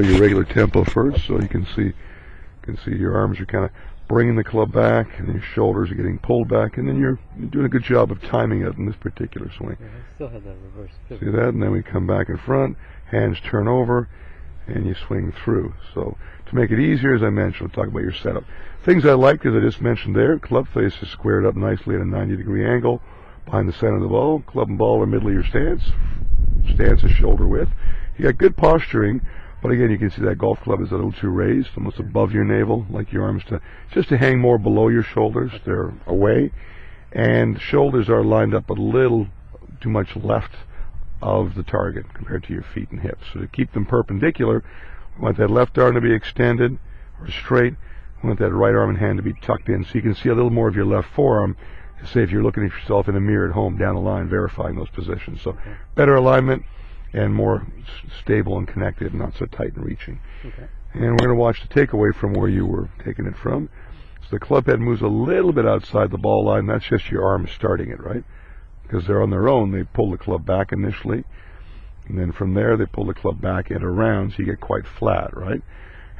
your regular tempo first, so you can see your arms are kind of bringing the club back, and your shoulders are getting pulled back, and then you're doing a good job of timing it in this particular swing. Yeah, I still have that reverse pivot. See that? And then we come back in front, hands turn over, and you swing through. So to make it easier, as I mentioned, we'll talk about your setup. Things I like, as I just mentioned there, club face is squared up nicely at a 90-degree angle behind the center of the ball. Club and ball are middle of your stance. Stance is shoulder width. You got good posturing, but again, you can see that golf club is a little too raised, almost above your navel, like your arms just to hang more below your shoulders. They're away, and shoulders are lined up a little too much left of the target compared to your feet and hips. So to keep them perpendicular, we want that left arm to be extended or straight. We want that right arm and hand to be tucked in, so you can see a little more of your left forearm. Say if you're looking at yourself in a mirror at home down the line, verifying those positions. So better alignment and more stable and connected, not so tight and reaching. Okay. And we're going to watch the takeaway from where you were taking it from. So the club head moves a little bit outside the ball line. That's just your arms starting it, right? Because they're on their own. They pull the club back initially, and then from there they pull the club back and around, so you get quite flat, right?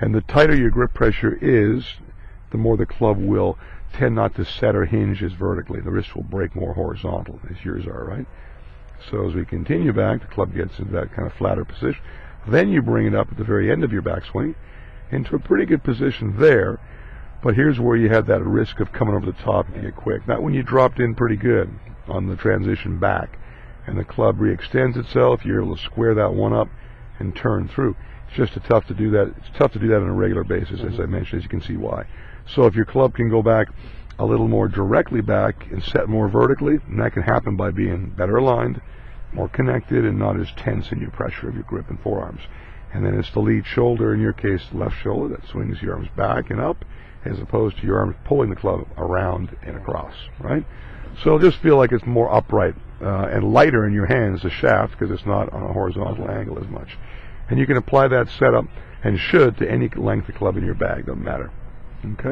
And the tighter your grip pressure is, the more the club will tend not to set or hinge as vertically. The wrist will break more horizontal, as yours are, right? So as we continue back, the club gets into that kind of flatter position. Then you bring it up at the very end of your backswing into a pretty good position there. But here's where you have that risk of coming over the top if you get quick. Not when you dropped in pretty good on the transition back, and the club re-extends itself. You're able to square that one up and turn through. It's just tough to do that. It's tough to do that on a regular basis, as I mentioned, as you can see why. So if your club can go back a little more directly back and set more vertically, and that can happen by being better aligned, more connected, and not as tense in your pressure of your grip and forearms. And then it's the lead shoulder, in your case the left shoulder, that swings your arms back and up, as opposed to your arms pulling the club around and across, right? So just feel like it's more upright and lighter in your hands, the shaft, because it's not on a horizontal angle as much. And you can apply that setup, and should, to any length of club in your bag, doesn't matter. Okay?